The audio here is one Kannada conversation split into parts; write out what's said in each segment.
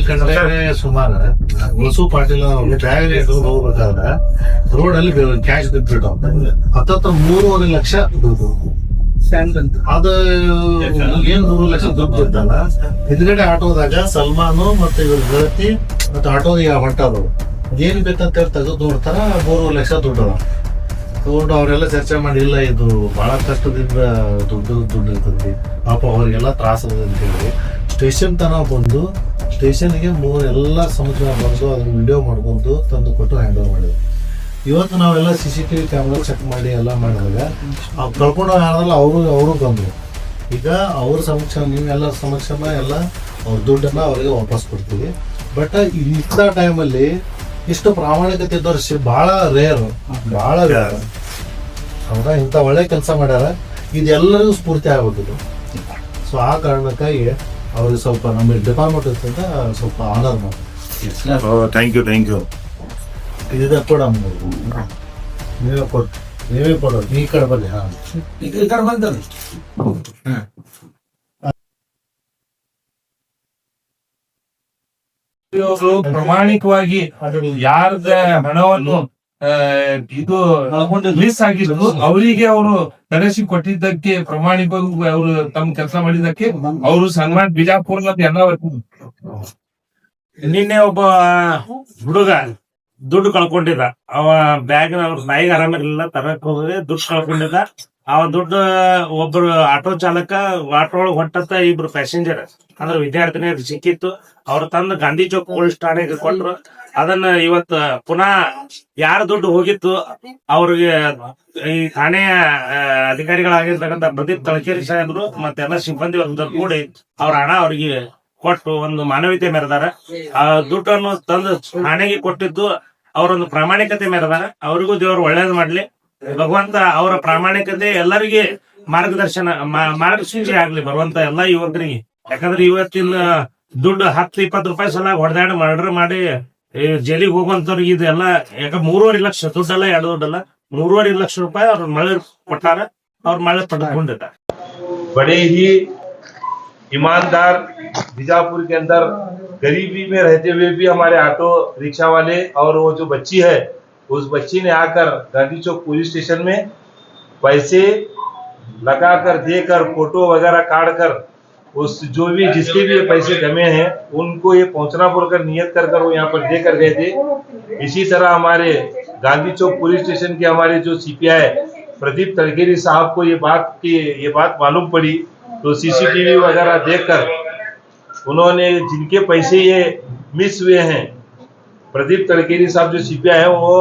4 ಗಂಟೆ ಸುಮಾರು ವಸು ಪಾಟೀಲ್ ಡ್ರೈವರ್ ಹೋಗ್ಬೇಕಾದ್ರೆ ರೋಡ್ ಅಲ್ಲಿ ಕ್ಯಾಶ್ ಬಿಟ್ಬಿಟ್ಟು ಹತ್ತತ್ರ 3.5 ಲಕ್ಷ ದುಡ್ಡು. ಅದು ಏನ್ 3 ಲಕ್ಷ ದುಡ್ಡು ಬಿಟ್ಟಲ್ಲ. ಹಿಂದ್ಗಡೆ ಆಟೋದಾಗ ಸಲ್ಮಾನು ಮತ್ತೆ ಇವ್ರ ಗೆಳತಿ ಮತ್ತೆ ಆಟೋ ಹೊಂಟದು ಏನ್ ಬೇಕಂತ ಹೇಳಿ ತೆಗೆದು ನೋಡ್ತಾರ 3 ಲಕ್ಷ ದುಡ್ಡು ತಗೊಂಡು ಅವರೆಲ್ಲ ಚರ್ಚೆ ಮಾಡಿ ಇಲ್ಲ ಇದು ಬಹಳ ಕಷ್ಟದಿಂದ ದುಡ್ಡು ಇರ್ತದೆ ಪಾಪ ಅವ್ರಿಗೆಲ್ಲ ತ್ರಾಸ ಅಂತ ಹೇಳಿ ಸ್ಟೇಷನ್ ತನಕ ಬಂದು ಸ್ಟೇಷನ್ಗೆ ಎಲ್ಲ ಸಮಸ್ಯೆ ಬಂದು ಅದನ್ನ ವಿಡಿಯೋ ಮಾಡ್ಕೊಂಡು ತಂದು ಕೊಟ್ಟು ಹ್ಯಾಂಡ್ ಓವರ್ ಮಾಡಿದ್ವಿ. ಇವತ್ತು ನಾವೆಲ್ಲ CCTV ಕ್ಯಾಮ್ರಾ ಚೆಕ್ ಮಾಡಿ ಎಲ್ಲ ಮಾಡಿದಾಗ ಕಳ್ಕೊಂಡು ಹೋದ್ರಲ್ಲ ಅವರು ಬಂದರು. ಈಗ ಅವ್ರ ಸಮಕ್ಷ ನೀವೆಲ್ಲರ ಸಮಕ್ಷಮ ಎಲ್ಲ ಅವ್ರ ದುಡ್ಡನ್ನ ಅವರಿಗೆ ವಾಪಸ್ ಕೊಡ್ತೀವಿ. ಬಟ್ ಇಂಥ ಟೈಮಲ್ಲಿ ಇಷ್ಟು ಪ್ರಾಮಾಣಿಕತೆ ಇದ್ದವ್ರು ಭಾಳ ರೇರ್ ಹೌದಾ. ಇಂಥ ಒಳ್ಳೆ ಕೆಲಸ ಮಾಡ್ಯಾರ, ಇದೆಲ್ಲರಿಗೂ ಸ್ಫೂರ್ತಿ ಆಗ್ಬೇಕಿದು. ಸೊ ಆ ಕಾರಣಕ್ಕಾಗಿ ಅವ್ರಿಗೆ ಸ್ವಲ್ಪ ನಮ್ಮ ಡಿಪಾರ್ಟ್ಮೆಂಟ್ ಅಂತ ಸ್ವಲ್ಪ ಆನರ್ ಮಾಡಿ. Thank you. ಇದು ಕೊಡ ನೀವೇ ಕೊಡೋದು ಈ ಕಡೆ ಬನ್ನಿ. ಪ್ರಾಮಾಣಿಕವಾಗಿ ಯಾರದ ಹಣವನ್ನು ಇದು ಮಿಸ್ ಆಗಿದ್ದು ಅವರಿಗೆ ಅವರು ತರಿಸಿ ಕೊಟ್ಟಿದ್ದಕ್ಕೆ ಪ್ರಾಮಾಣಿಕವಾಗಿ ಅವರು ತಮ್ಮ ಕೆಲಸ ಮಾಡಿದ್ದಕ್ಕೆ ಅವರು ಸನ್ಮಾನ ಬಿಜಾಪುರ ಎಲ್ಲ. ನಿನ್ನೆ ಒಬ್ಬ ಹುಡುಗ ದುಡ್ಡು ಕಳ್ಕೊಂಡಿದ್ದ. ಅವ ಬ್ಯಾಗ್ ಬಾಯಿಗೆ ಆರಾಮಿರ್ಲಿಲ್ಲ, ತರಕ್ ಹೋಗಿ ದುಡ್ಡು ಕಳ್ಕೊಂಡಿದ್ದ. ಅವ ದುಡ್ಡು ಒಬ್ರು ಆಟೋ ಚಾಲಕ ಆಟೋ ಒಳಗೆ ಹೊಟ್ಟತ್ತ, ಇಬ್ರು ಪ್ಯಾಸೆಂಜರ್ ಅಂದ್ರೆ ವಿದ್ಯಾರ್ಥಿನಿ ಸಿಕ್ಕಿತ್ತು. ಅವ್ರ ತಂದು ಗಾಂಧಿ ಚೌಕ್ ಪೊಲೀಸ್ ಠಾಣೆಗೆ ಕೊಟ್ರು. ಅದನ್ನ ಇವತ್ತು ಪುನಃ ಯಾರ ದುಡ್ಡು ಹೋಗಿತ್ತು ಅವ್ರಿಗೆ ಈ ಠಾಣೆಯ ಅಧಿಕಾರಿಗಳಾಗಿರ್ತಕ್ಕಂಥ ಪ್ರದೀಪ್ ತಳಕೇರಿ ಸಾಹೇಬ್ರು ಮತ್ತೆಲ್ಲ ಸಿಬ್ಬಂದಿ ವರ್ಗದವ್ರು ಕೂಡಿ ಅವ್ರ ಹಣ ಅವ್ರಿಗೆ ಕೊಟ್ಟು ಒಂದು ಮಾನವೀಯತೆ ಮೆರೆದಾರ. ಆ ದುಡ್ಡನ್ನು ತಂದು ಠಾಣೆಗೆ ಕೊಟ್ಟಿದ್ದು ಅವರೊಂದು ಪ್ರಾಮಾಣಿಕತೆ ಮೆರೆದಾರ. ಅವರಿಗೂ ದೇವರು ಒಳ್ಳೇದ್ ಮಾಡ್ಲಿ. ಭಗವಂತ ಅವರ ಪ್ರಾಮಾಣಿಕತೆ ಎಲ್ಲರಿಗೆ ಮಾರ್ಗದರ್ಶಿ ಆಗ್ಲಿ ಬರುವಂತ ಎಲ್ಲಾ ಯುವಕರಿಗೆ. ಯಾಕಂದ್ರೆ ಇವತ್ತಿನ ದುಡ್ಡು 10-20 ರೂಪಾಯಿ ಸಲ ಹೊಡೆದಾಡಿ ಮರ್ಡರ್ ಮಾಡಿ ಜೈಲಿಗೆ ಹೋಗುವಂತವ್ರಿಗೆ ಇದೆಲ್ಲ. ಯಾಕ 3.5 ಲಕ್ಷ ದುಡ್ಡಲ್ಲ, 2 ದುಡ್ಡಲ್ಲ, 3.5 ಲಕ್ಷ ರೂಪಾಯಿ ಅವ್ರ ಮಳೆ ಕೊಟ್ಟಾರ. ಅವ್ರ ಮಳೆ ಪಡ್ಕೊಂಡಿದ್ದಾರೆ. बड़े ही ईमानदार बीजापुर के अंदर गरीबी में रहते हुए भी हमारे ऑटो रिक्शा वाले और वो जो बच्ची है उस बच्ची ने आकर गांधी चौक पुलिस स्टेशन में पैसे लगाकर देकर फोटो वगैरह काट कर उस जो भी जिसके भी पैसे जमे हैं उनको ये पहुंचना बोलकर नियत कर वो यहाँ पर देकर गए थे। इसी तरह हमारे गांधी चौक पुलिस स्टेशन के हमारे जो CPI प्रदीप तलकेरी साहब को ये बात मालूम पड़ी तो CCTV वगैरह देखकर उन्होंने जिनके पैसे ये मिस हुए हैं प्रदीप तलकेरी साहब जो CPI है वो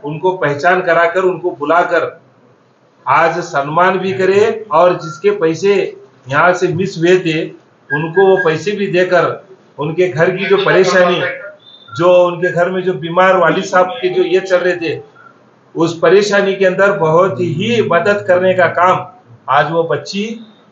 उनको पहचान कराकर उनको बुलाकर आज सम्मान भी करे और जिसके पैसे यहाँ से मिस हुए थे उनको वो पैसे भी देकर उनके घर की जो परेशानी जो उनके घर में जो बीमार वालिद साहब के जो ये चल रहे थे उस परेशानी के अंदर बहुत ही मदद करने का काम आज वो बच्ची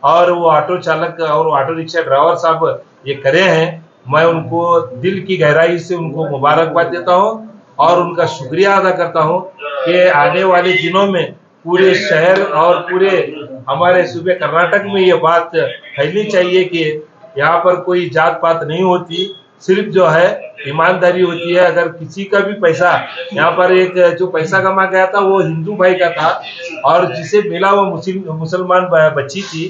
और वो ऑटो चालक और ऑटो रिक्शा ड्राइवर साहब ये करे हैं। मैं उनको दिल की गहराई से उनको मुबारकबाद देता हूँ और उनका शुक्रिया अदा करता हूँ कि आने वाले दिनों में पूरे शहर और पूरे हमारे सूबे कर्नाटक में ये बात फैलनी चाहिए कि यहाँ पर कोई जात पात नहीं होती, सिर्फ जो है ईमानदारी होती है। अगर किसी का भी पैसा यहाँ पर एक जो पैसा कमा गया था वो हिंदू भाई का था और जिसे मिला वो मुसलमान बच्ची थी।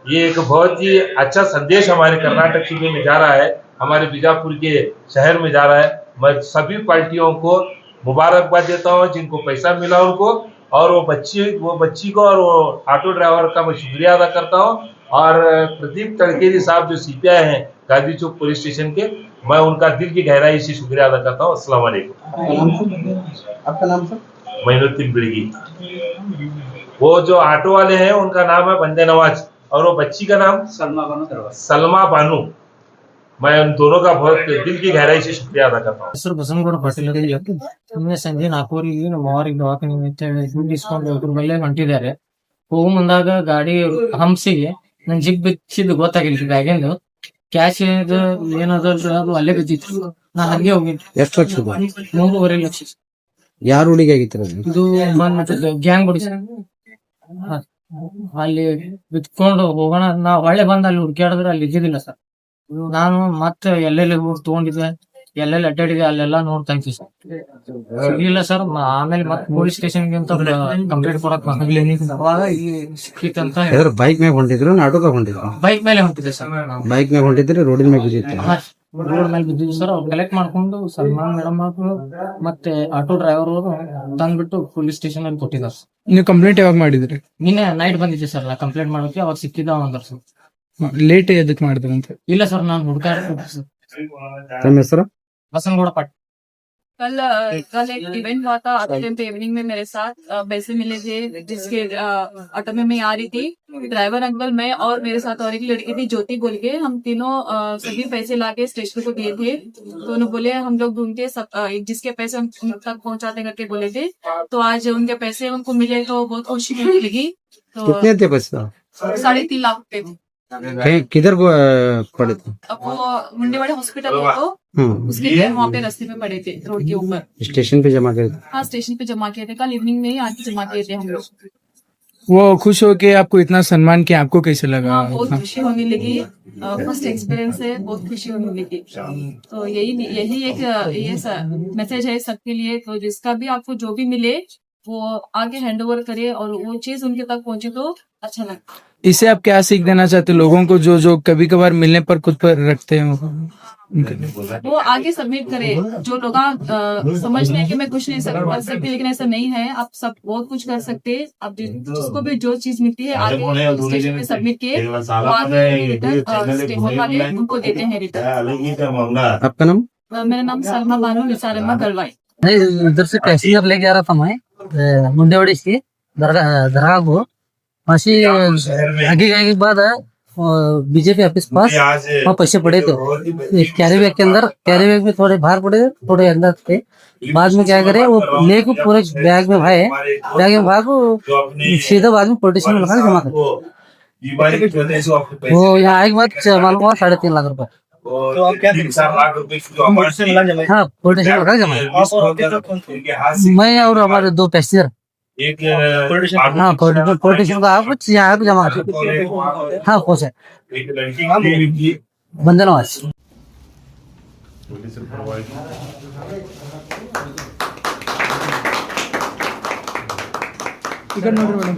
ये एक बहुत ही अच्छा संदेश हमारे कर्नाटक सूबे में जा रहा है, हमारे बीजापुर के शहर में जा रहा है। मैं सभी पार्टियों को मुबारकबाद देता हूँ जिनको पैसा मिला उनको, और वो बच्ची को और वो ऑटो ड्राइवर का मैं शुक्रिया अदा करता हूँ। और प्रदीप तलकेरी साहब जो CPI हैं गांधी चौक पुलिस स्टेशन के, मैं उनका दिल की गहराई से शुक्रिया अदा करता हूँ। अस्सलाम वालेकुम। आपका नाम सर? मोइनुद्दीन बिड़गी। वो जो ऑटो वाले हैं उनका नाम है बंदे नवाज और वो बच्ची का नाम सलमा बानू। मैं उन दोनों का बहुत दिल की गहराई से शुक्रिया अदा करता हूँ। ಹೆಸರು ಬಸನಗೌಡ ಪಾಟೀಲ್ ನಿನ್ನೆ ಸಂಜೆ 4:00 ನಮ್ಮ ಮಾವರಿಗೆ ದವಾಖಾನೆ ದುಡ್ಡು ಇಸ್ಕೊಂಡು ಇದ್ರ ಮೇಲೆ ಹೊಂಟಿದ್ದಾರೆ. ಹೋಗು ಮುಂದಾಗ ಗಾಡಿ ಹಂಸಿಗೆ ನನ್ ಜಿಗ್ ಬಿಚ್ಚಿದ್ದು ಗೊತ್ತಾಗಿಲ್ಲ. ಬ್ಯಾಗಿಂದು ಕ್ಯಾಶ್ ಏನದ ಅದು ಅಲ್ಲೇ ಬಿದ್ದಿತ್ತು. ನಾ ಹಂಗೆ ಹೋಗಿದ್ದೆ. ಎಷ್ಟು ಲಕ್ಷ ರೂಪಾಯಿ? 3.5 ಲಕ್ಷ. ಯಾರು ಹುಡುಗಿ ಆಗಿತ್ತು? ಇದು ಗ್ಯಾಂಗ್ ಬಿಡಿ ಅಲ್ಲಿ ಬಿತ್ಕೊಂಡು ಹೋಗೋಣ. ನಾ ಒಳ್ಳೆ ಬಂದ ಅಲ್ಲಿ ಹುಡುಕ್ಯಾಡಿದ್ರೆ ಅಲ್ಲಿ ಇದ್ದಿದ್ದಿಲ್ಲ ಸರ್. ನಾನು ಮತ್ತೆ ಎಲ್ಲೆಲ್ಲಿ ಹೋಗಿ ತಗೊಂಡಿದ್ದೆ, ಎಲ್ಲೆಲ್ಲಿ ಅಡ್ಡಾಡಿದೆ ಅಲ್ಲೆಲ್ಲ ನೋಡ್ತಾ ಇದ್ವಿ ಸರ್. ಸಿಗ್ಲಿಲ್ಲ ಸರ್. ಆಮೇಲೆ ಮತ್ತೆ ಪೊಲೀಸ್ ಸ್ಟೇಷನ್ಗೆ ಅಂತ ಕಂಪ್ಲೇಂಟ್ ಕೊಡಕ್ ಬಂದ್ವಿ. ಅವಾಗ ಇಲ್ಲಿ ಸಿಕ್ಕಿತ್ತಂತ ಬೈಕ್ ಮ್ಯಾಗ ಹೊಂಟಿದ್ರು ಆಟೋದಾಗ ಹೊಂಟಿದ್ರು? ಬೈಕ್ ಮೇಲೆ ಹೊಂಟಿದ್ದೆ ಸರ್. ಬೈಕ್ ಮ್ಯಾಗ ಹೊಂಟಿದ್ರಿ, ರೋಡಿನ ಮ್ಯಾಗ ಬಿದ್ದಿತ್ತು? ರೋಡ್ ಮೇಲೆ ಬಿದ್ದಿದ್ವಿ ಸರ್. ಅವ್ರು ಕಲೆಕ್ಟ್ ಮಾಡ್ಕೊಂಡು ಸಲ್ಮಾನ್ ಮೇಡಮ್ ಮತ್ತೆ ಆಟೋ ಡ್ರೈವರ್ ಅವರು ತಂದ್ಬಿಟ್ಟು ಪೊಲೀಸ್ ಸ್ಟೇಷನ್ ಅಲ್ಲಿ ಕೊಟ್ಟಿದ್ದಾರೆ. ನೀವು ಕಂಪ್ಲೇಂಟ್ ಯಾವಾಗ ಮಾಡಿದ್ರಿ? ನಿನ್ನೆ ನೈಟ್ ಬಂದಿದ್ದೆ ಸರ್. ನಾ ಕಂಪ್ಲೇಂಟ್ ಮಾಡೋಕೆ ಅವಾಗ ಸಿಕ್ಕಿದ್ದ ಅಂದ್ರ ಸರ್. ಲೇಟ್ ಎದಕ್ ಮಾಡಿದ್ರಿ ಅಂತ? ಇಲ್ಲ ಸರ್, ನಾನು ಹುಡುಕಾಡ ಸರ್. ತಮ್ಮ ಹೆಸರು? ಬಸನಗೌಡ ಪಾಟೀಲ್. कल एक इवेंट हुआ था आधे टाइम पे इवनिंग में मेरे साथ पैसे मिले थे जिसके ऑटो में मैं आ रही थी। ड्राइवर अंकल, मैं और मेरे साथ और एक लड़की थी ज्योति बोल के, हम तीनों सभी पैसे लाके स्टेशन को दिए थे। तो उन्होंने बोले हम लोग ढूंढते सब जिसके पैसे हम उन तक पहुंचाते करके बोले थे। तो आज उनके पैसे उनको मिले तो बहुत खुशी लगी। तो कितने थे पैसे? 3.5 लाख रुपए थे। किधर पड़े थे? अब वो मुंडेवाड़े हॉस्पिटल है तो उसके वहाँ पे रास्ते में पड़े थे रोड के ऊपर। स्टेशन पे जमा करे थे? हाँ, स्टेशन पे जमा किए थे। कल इवनिंग में ही आके जमा किए थे हम लोग। वो खुश हो के आपको इतना सम्मान किया, आपको कैसे लगा? हाँ, बहुत खुशी होने लगी। फर्स्ट एक्सपीरियंस है, बहुत खुशी होने लगी। तो यही एक ये मैसेज है सबके लिए। तो जिसका भी आपको जो भी मिले वो आगे हैंड ओवर करे और वो चीज उनके तक पहुंचे तो अच्छा लगता। इससे आप क्या सीख देना चाहते हो लोगों को जो कभी कभार मिलने पर खुद पर रखते हैं? वो आगे सबमिट करे। जो लोग समझते हैं कि मैं कुछ नहीं कर सकती, लेकिन ऐसा नहीं है। आप सब बहुत कुछ कर सकते हैं। आप जिसको भी जो चीज मिलती है आगे स्टेशन पे सबमिट किए, स्टेशन वाले उनको देते हैं रिटर्न। आपका नाम? मेरा नाम सलमा बानो निसारमा गलवाई। इधर से पैसेंजर लेके आ रहा था मैं मुंडेवाड़ी से दरगाह को। वैसे आगे गए के बाद बीजेपी ऑफिस पास वहाँ पैसे पड़े थे कैरी बैग के अंदर। कैरी बैग में थोड़े बाहर पड़े, थोड़े अंदर थे। बाद में क्या करे, वो लेके पूरे बैग में भाई बैग में भाग सीधा बाद में पोलिटिशियन में लगा जमा कर। वो यहाँ आए के बाद मालूम हुआ 3.5 लाख रुपए। तो आप क्या 4 लाख रुपए हाँ, पोलिटिशियन लगा जमा। मैं और हमारे 2 पैसेंजर एक हाँ पोलिटिशियन को आप यहाँ पे जमा कर। हाँ खुश है। एक लड़की बंदनवास। Ticket note madam.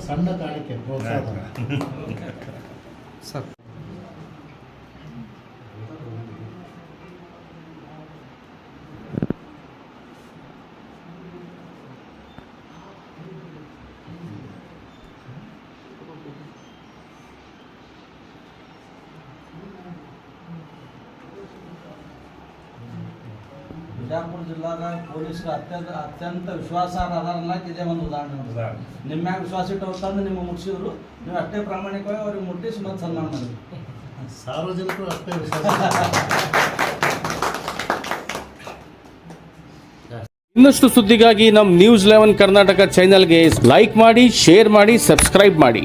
ಸಣ್ಣ ಕಾಣಿಕೆ ಪ್ರೋತ್ಸಾಹ. ಬಿಜಾಪುರ ಜಿಲ್ಲಾದ ಪೊಲೀಸರು ಅತ್ಯಂತ ವಿಶ್ವಾಸಾರ್ಹ ಅದಾರಲ್ಲ ಇದೇ ಒಂದು ಉದಾಹರಣೆ ನೋಡಿ. ನಿಮ್ಮ ಮ್ಯಾಗ ವಿಶ್ವಾಸ ಇಟ್ಟು ತಂದು ನಿಮ್ಮ ಮುಟ್ಟಿಸಿದ್ರು, ನೀವು ಅಷ್ಟೇ ಪ್ರಾಮಾಣಿಕವಾಗಿ ಅವ್ರಿಗೆ ಮುಟ್ಟಿಸಿ ಮತ್ತೆ ಸನ್ಮಾನ ಮಾಡಿದ್ರಿ. ಸಾರ್ವಜನಿಕರು ಅಷ್ಟೇ ವಿಶ್ವಾಸ. ಇನ್ನಷ್ಟು ಸುದ್ದಿಗಾಗಿ ನಮ್ಮ ನ್ಯೂಸ್ 11 ಕರ್ನಾಟಕ ಚಾನೆಲ್ಗೆ ಲೈಕ್ ಮಾಡಿ, ಶೇರ್ ಮಾಡಿ, ಸಬ್ಸ್ಕ್ರೈಬ್ ಮಾಡಿ.